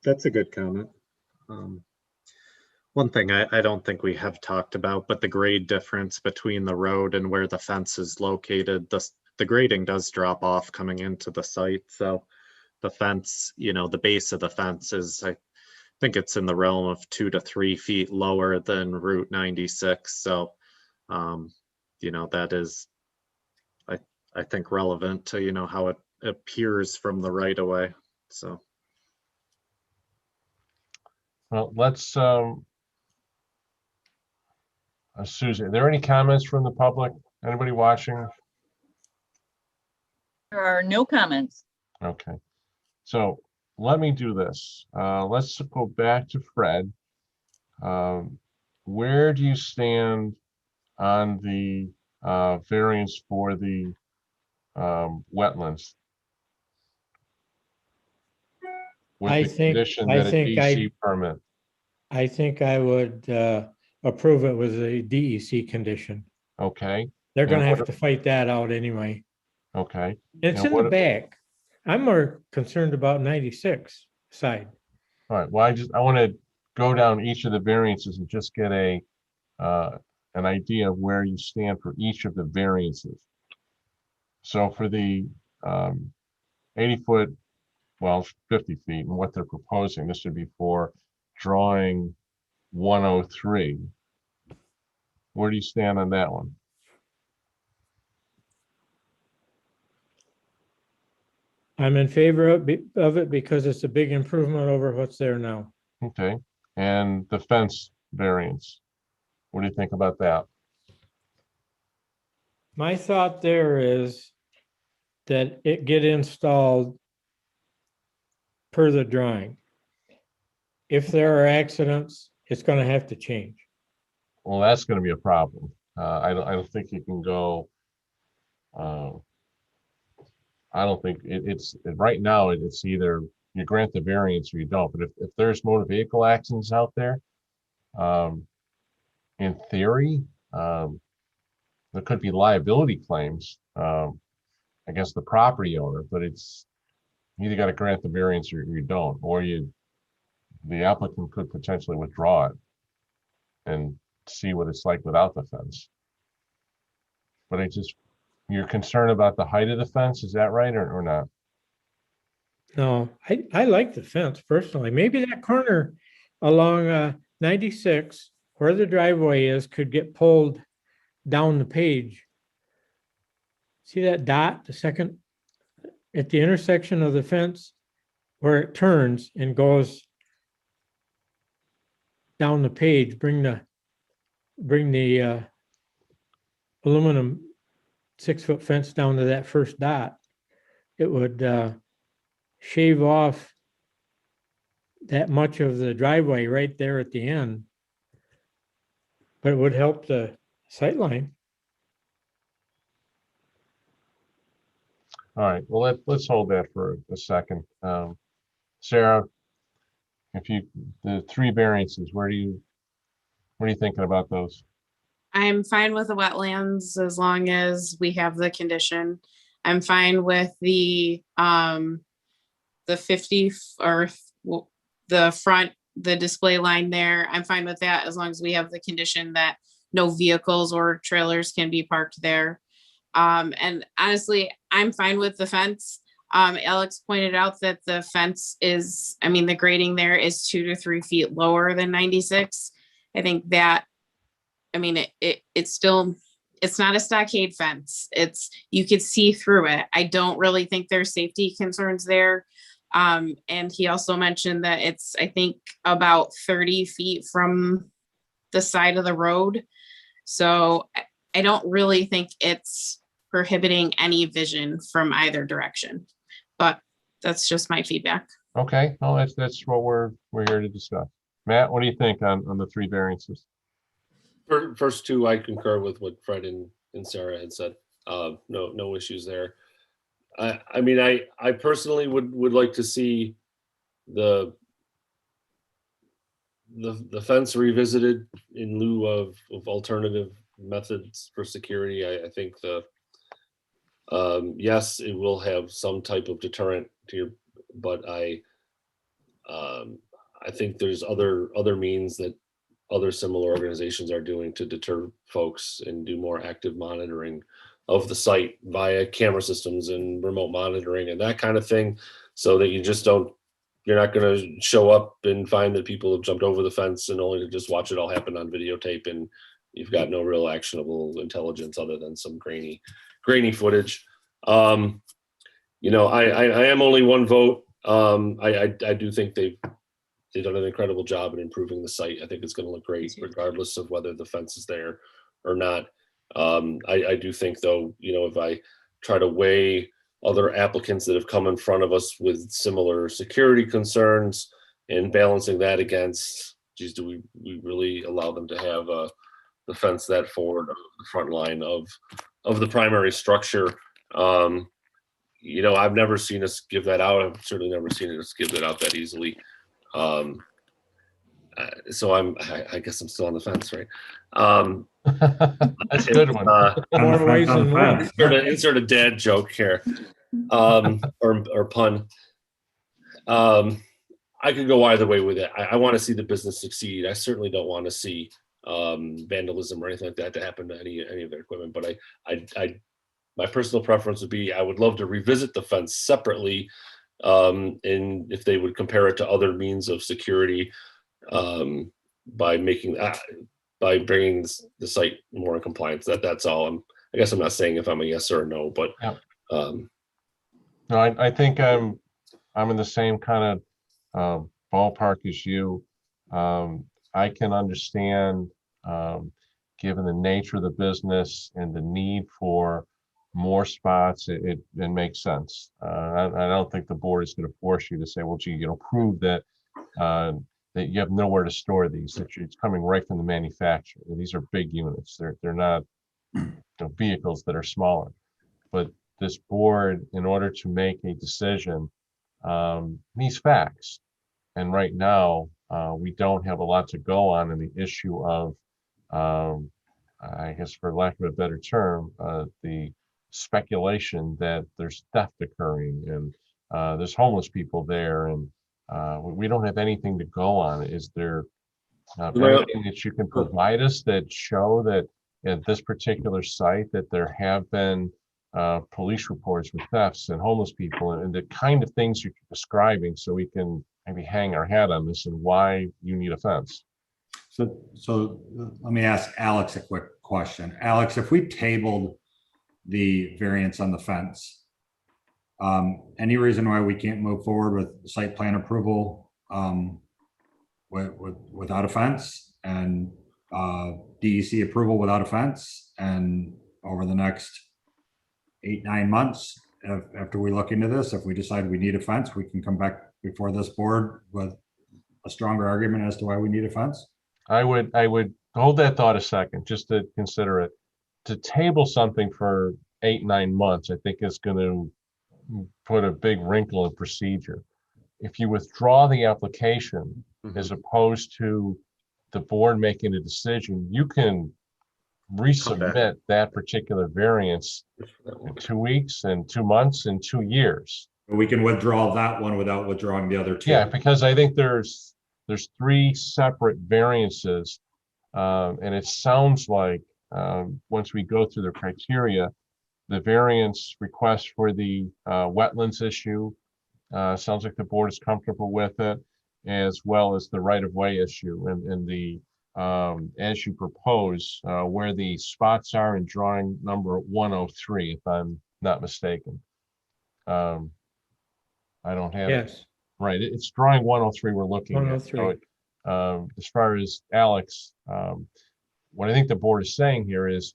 Speaker 4: That's a good comment. One thing I don't think we have talked about, but the grade difference between the road and where the fence is located, the grading does drop off coming into the site. So the fence, the base of the fence is, I think it's in the realm of 2 to 3 feet lower than Route 96. So, that is, I think, relevant to, how it appears from the right of way. So.
Speaker 2: Well, let's, Susan, are there any comments from the public? Anybody watching?
Speaker 1: There are no comments.
Speaker 2: Okay, so let me do this. Let's go back to Fred. Where do you stand on the variance for the wetlands? With
Speaker 3: I
Speaker 2: the
Speaker 3: think-
Speaker 2: condition
Speaker 3: I
Speaker 2: that a
Speaker 3: think I-
Speaker 2: DC permit.
Speaker 3: I think I would approve it with a DEC condition.
Speaker 2: Okay,
Speaker 3: They're gonna
Speaker 2: And
Speaker 3: have
Speaker 2: what-
Speaker 3: to fight that out anyway.
Speaker 2: okay.
Speaker 3: It's
Speaker 2: And
Speaker 3: in the
Speaker 2: what-
Speaker 3: back. I'm more concerned about 96 side.
Speaker 2: All right, well, I want to go down each of the variances and just get an idea of where you stand for each of the variances. So for the 80-foot, well, 50 feet, and what they're proposing, this would be for drawing 103. Where do you stand on that one?
Speaker 3: I'm in favor of it because it's a big improvement over what's there now.
Speaker 2: Okay, and the fence variance, what do you think about that?
Speaker 3: My thought there is that it get installed per the drawing. If there are accidents, it's gonna have to change.
Speaker 2: Well, that's going to be a problem. I don't think you can go. I don't think it's right now. It's either you grant the variance or you don't. But if there's motor vehicle accidents out there, in theory, there could be liability claims against the property owner. But it's you either got to grant the variance or you don't, or the applicant could potentially withdraw it and see what it's like without the fence. But you're concerned about the height of the fence, is that right, or not?
Speaker 3: No, I like the fence personally. Maybe that corner along 96 where the driveway is could get pulled down the page. See that dot, the second, at the intersection of the fence where it turns and goes down the page, bring the aluminum 6-foot fence down to that first dot. It would shave off that much of the driveway right there at the end. But it would help the sightline.
Speaker 2: All right, well, let's hold that for a second. Sarah, the 3 variances, what are you thinking about those?
Speaker 8: I'm fine with the wetlands as long as we have the condition. I'm fine with the 50 or the front, the display line there. I'm fine with that as long as we have the condition that no vehicles or trailers can be parked there. And honestly, I'm fine with the fence. Alex pointed out that the fence is, the grading there is 2 to 3 feet lower than 96. I think that, it's still, it's not a stockade fence. You could see through it. I don't really think there's safety concerns there. And he also mentioned that it's, I think, about 30 feet from the side of the road. So I don't really think it's prohibiting any vision from either direction, but that's just my feedback.
Speaker 2: Okay, well, that's what we're here to discuss. Matt, what do you think on the 3 variances?
Speaker 5: First two, I concur with what Fred and Sarah had said. No issues there. I mean, I personally would like to see the fence revisited in lieu of alternative methods for security. I think yes, it will have some type of deterrent but I think there's other means that other similar organizations are doing to deter folks and do more active monitoring of the site via camera systems and remote monitoring and that kind of thing, so that you're not going to show up and find that people have jumped over the fence and only to just watch it all happen on videotape, and you've got no real actionable intelligence other than some grainy footage. I am only one vote. I do think they've done an incredible job in improving the site. I think it's going to look great regardless of whether the fence is there or not. I do think, though, if I try to weigh other applicants that have come in front of us with similar security concerns and balancing that against, geez, do we really allow them to have the fence that forward of the front line of the primary structure? I've never seen us give that out. I've certainly never seen us give that out that easily. So I guess I'm still on the fence, right?
Speaker 2: That's a good one.
Speaker 3: More ways than one.
Speaker 5: Insert a dad joke here, or pun. I could go either way with it. I want to see the business succeed. I certainly don't want to see vandalism or anything like that to happen to any of their equipment. But my personal preference would be, I would love to revisit the fence separately, and if they would compare it to other means of security, by bringing the site more in compliance. That's all. I guess I'm not saying if I'm a yes or a no, but
Speaker 2: yeah. No, I think I'm in the same kind of ballpark as you. I can understand, given the nature of the business and the need for more spots, it makes sense. I don't think the board is going to force you to say, well, gee, prove that that you have nowhere to store these. That it's coming right from the manufacturer. These are big units. They're not vehicles that are smaller. But this board, in order to make a decision, needs facts. And right now, we don't have a lot to go on in the issue of, I guess, for lack of a better term, the speculation that there's theft occurring and there's homeless people there, and we don't have anything to go on. Is there anything that you can provide us that show that at this particular site that there have been police reports with thefts and homeless people and the kind of things you're describing, so we can maybe hang our hat on this and why you need a fence?
Speaker 7: So let me ask Alex a quick question. Alex, if we tabled the variance on the fence, any reason why we can't move forward with site plan approval without a fence, and DEC approval without a fence, and over the next 8-9 months, after we look into this, if we decide we need a fence, we can come back before this board with a stronger argument as to why we need a fence?
Speaker 2: I would hold that thought a second, just to consider it. To table something for 8-9 months, I think is going to put a big wrinkle in procedure. If you withdraw the application, as opposed to the board making a decision, you can resubmit that particular variance in 2 weeks and 2 months and 2 years.
Speaker 7: We can withdraw that one without withdrawing the other two.
Speaker 2: Yeah, because I think there's 3 separate variances, and it sounds like once we go through the criteria, the variance request for the wetlands issue sounds like the board is comfortable with it, as well as the right-of-way issue and the as you propose, where the spots are in drawing number 103, if I'm not mistaken. I don't have it.
Speaker 3: Yes,
Speaker 2: Right, it's drawing 103 we're looking at.
Speaker 3: 103.
Speaker 2: So, as far as Alex, what I think the board is saying here is,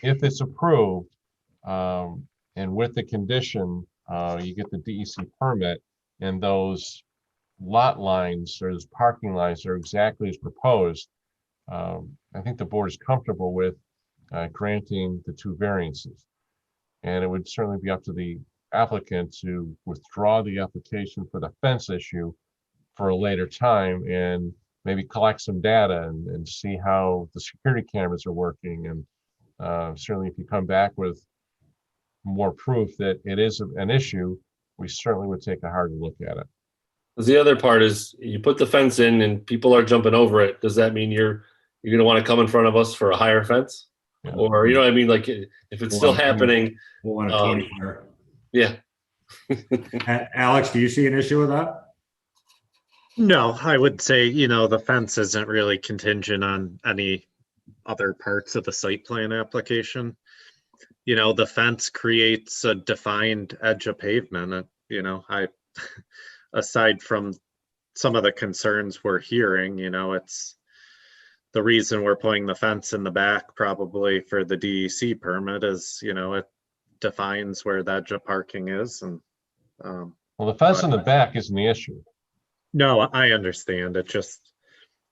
Speaker 2: if it's approved, and with the condition, you get the DEC permit, and those lot lines or those parking lines are exactly as proposed, I think the board is comfortable with granting the 2 variances. And it would certainly be up to the applicant to withdraw the application for the fence issue for a later time and maybe collect some data and see how the security cameras are working. And certainly if you come back with more proof that it is an issue, we certainly would take a harder look at it.
Speaker 5: The other part is you put the fence in and people are jumping over it. Does that mean you're going to want to come in front of us for a higher fence?
Speaker 2: Yeah.
Speaker 5: Or, you know what I mean? Like if it's still happening,
Speaker 7: We'll want a
Speaker 5: Um,
Speaker 7: 24.
Speaker 5: yeah.
Speaker 7: Alex, do you see an issue with that?
Speaker 4: No, I would say, you know, the fence isn't really contingent on any other parts of the site plan application. You know, the fence creates a defined edge of pavement. You know, aside from some of the concerns we're hearing, you know, it's the reason we're putting the fence in the back probably for the DEC permit is, you know, it defines where the edge of parking is. And
Speaker 2: Well, the fence in the back isn't the issue.
Speaker 4: no, I understand. It just,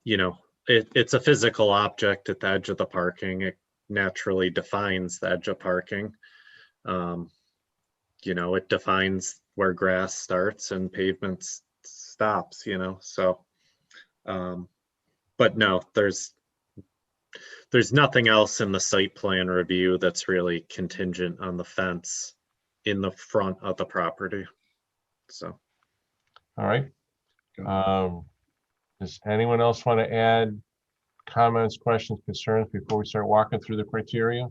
Speaker 4: you know, it's a physical object at the edge of the parking. It naturally defines the edge of parking. You know, it defines where grass starts and pavement stops, you know, so. But no, there's nothing else in the site plan review that's really contingent on the fence in the front of the property. So.
Speaker 2: All right. Does anyone else want to add comments, questions, concerns before we start walking through the criteria?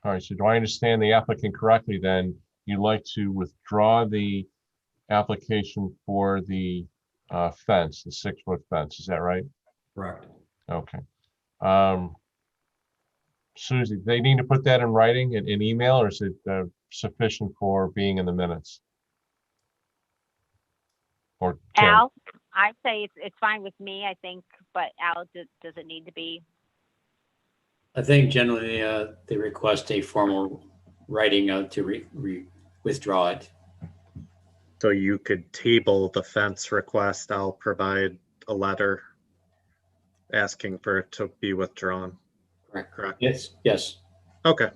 Speaker 2: All right, so do I understand the applicant correctly then? You'd like to withdraw the application for the fence, the 6-foot fence, is that right?
Speaker 7: Correct.
Speaker 2: Okay. Susie, they need to put that in writing in email, or is it sufficient for being in the minutes? Or Kim?
Speaker 6: Al, I'd say it's fine with me, I think, but Al, does it need to be?
Speaker 10: I think generally they request a formal writing to withdraw it.
Speaker 4: So you could table the fence request. I'll provide a letter asking for it to be withdrawn. Correct.
Speaker 10: Yes, yes.
Speaker 4: Okay.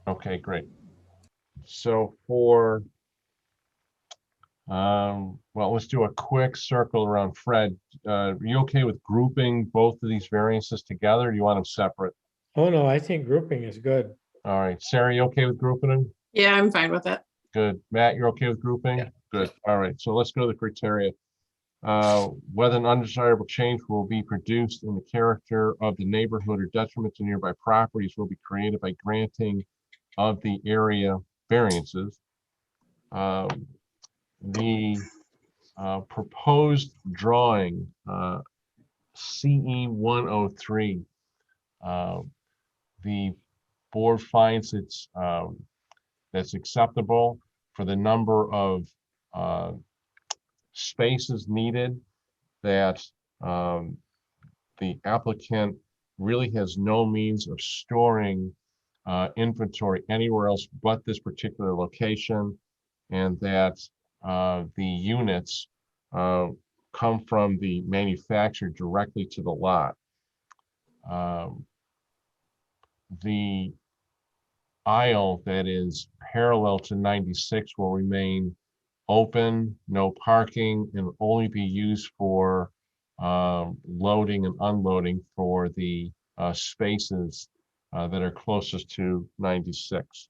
Speaker 2: Okay, great. So for, well, let's do a quick circle around Fred. Are you okay with grouping both of these variances together? Or do you want them separate?
Speaker 3: Oh, no, I think grouping is good.
Speaker 2: All right, Sarah, you okay with grouping them?
Speaker 8: Yeah, I'm fine with it.
Speaker 2: Good. Matt, you're okay with grouping?
Speaker 10: Yeah.
Speaker 2: Good. All right, so let's go to the criteria. Whether an undesirable change will be produced in the character of the neighborhood or detriment to nearby properties will be created by granting of the area variances. The proposed drawing, CE 103, the board finds that's acceptable for the number of spaces needed, that the applicant really has no means of storing inventory anywhere else but this particular location, and that the units come from the manufacturer directly to the lot. The aisle that is parallel to 96 will remain open, no parking, and will only be used for loading and unloading for the spaces that are closest to 96.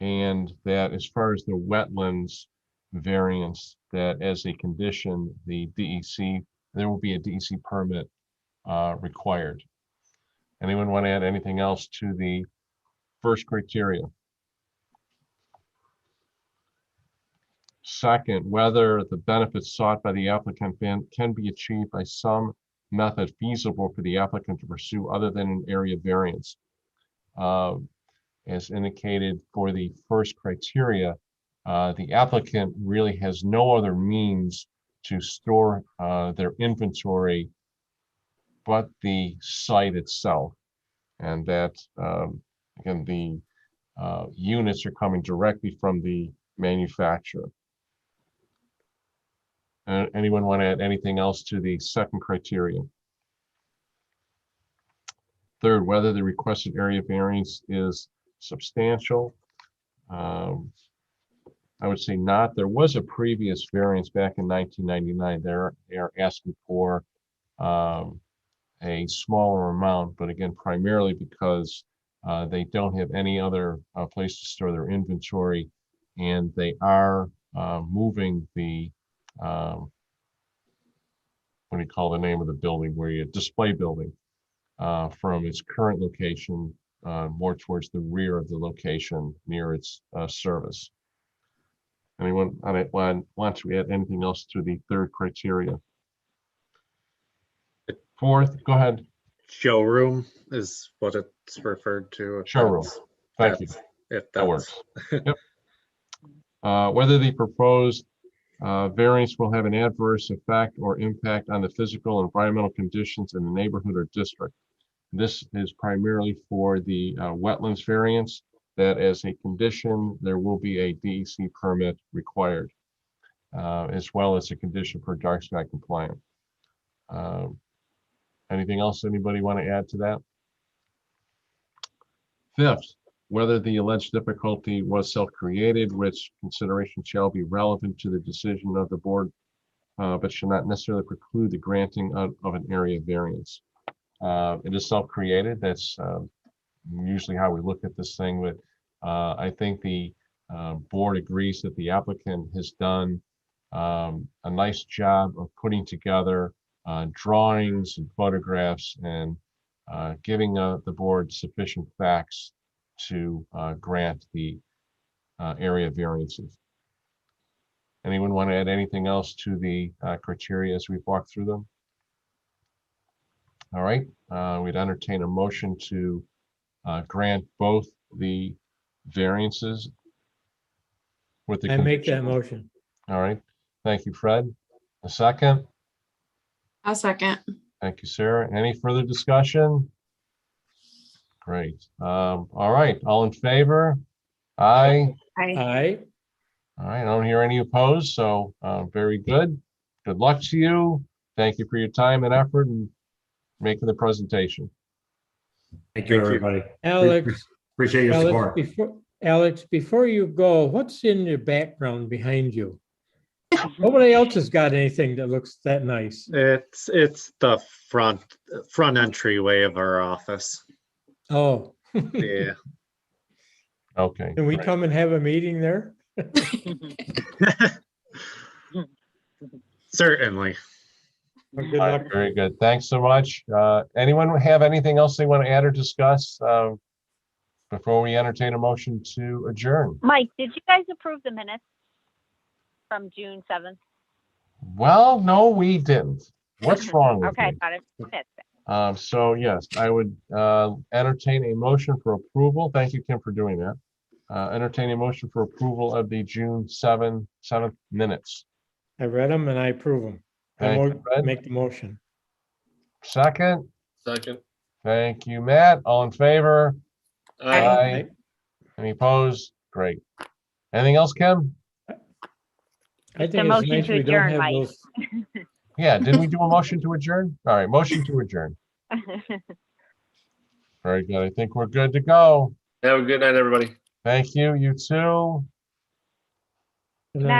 Speaker 2: And that as far as the wetlands variance, that as a condition, the DEC, there will be a DEC permit required. Anyone want to add anything else to the first criteria? Second, whether the benefits sought by the applicant can be achieved by some method feasible for the applicant to pursue other than an area variance. As indicated for the first criteria, the applicant really has no other means to store their inventory but the site itself. And that, again, the units are coming directly from the manufacturer. Anyone want to add anything else to the second criteria? Third, whether the requested area variance is substantial. I would say not. There was a previous variance back in 1999. They are asking for a smaller amount, but again, primarily because they don't have any other place to store their inventory, and they are moving the what do you call the name of the building where you display building from its current location more towards the rear of the location near its service. Anyone want to add anything else to the third criteria? Fourth, go ahead.
Speaker 4: Showroom is what it's referred to. if
Speaker 2: Showroom.
Speaker 4: that's-
Speaker 2: Thank you.
Speaker 4: that's- If
Speaker 2: That
Speaker 4: that's,
Speaker 2: works. Yep. Whether the proposed variance will have an adverse effect or impact on the physical and environmental conditions in the neighborhood or district. This is primarily for the wetlands variance, that as a condition, there will be a DEC permit required, as well as a condition for dark sky compliant. Anything else anybody want to add to that? Fifth, whether the alleged difficulty was self-created, which consideration shall be relevant to the decision of the board, but should not necessarily preclude the granting of an area variance. It is self-created. That's usually how we look at this thing, but I think the board agrees that the applicant has done a nice job of putting together drawings and photographs and giving the board sufficient facts to grant the area variances. Anyone want to add anything else to the criteria as we walk through them? All right, we'd entertain a motion to grant both the variances with the
Speaker 3: I make that
Speaker 2: condition.
Speaker 3: motion.
Speaker 2: All right, thank you, Fred. A second?
Speaker 8: I'll second.
Speaker 2: Thank you, Sarah. Any further discussion? Great. All right, all in favor? Aye.
Speaker 3: Aye.
Speaker 2: All right, I don't hear any opposed, so very good. Good luck to you. Thank you for your time and effort and making the presentation.
Speaker 7: Thank you,
Speaker 4: Thank you.
Speaker 7: everybody.
Speaker 3: Alex,
Speaker 7: Appreciate your support.
Speaker 3: Alex, before you go, what's in your background behind you? Nobody else has got anything that looks that nice.
Speaker 4: it's the front entryway of our office.
Speaker 3: Oh,
Speaker 4: Yeah.
Speaker 2: Okay.
Speaker 3: can we
Speaker 2: great.
Speaker 3: come and have a meeting there?
Speaker 4: Certainly.
Speaker 3: Well, good
Speaker 2: All
Speaker 3: luck.
Speaker 2: right, very good. Thanks so much. Anyone have anything else they want to add or discuss before we entertain a motion to adjourn?
Speaker 6: Mike, did you guys approve the minutes from June 7th?
Speaker 2: Well, no, we didn't. What's wrong with
Speaker 6: Okay,
Speaker 2: me?
Speaker 6: got it. Missed it.
Speaker 2: So yes, I would entertain a motion for approval. Thank you, Kim, for doing that. Entertain a motion for approval of the June 7th minutes.
Speaker 3: I read them and I approve them. I
Speaker 2: Thank you, Fred.
Speaker 3: make the motion.
Speaker 2: Second,
Speaker 5: Second.
Speaker 2: thank you, Matt. All in favor?
Speaker 8: Aye.
Speaker 2: Any opposed? Great. Anything else, Kim?
Speaker 3: I
Speaker 6: The
Speaker 3: think it's
Speaker 6: motion
Speaker 3: nice
Speaker 6: to
Speaker 3: we don't
Speaker 6: adjourn,
Speaker 3: have
Speaker 6: Mike.
Speaker 3: those.
Speaker 2: Yeah, didn't we do a motion to adjourn? All right, motion to adjourn. Very good. I think we're good to go.
Speaker 5: Have a good night, everybody.
Speaker 2: Thank you. You too.
Speaker 3: And I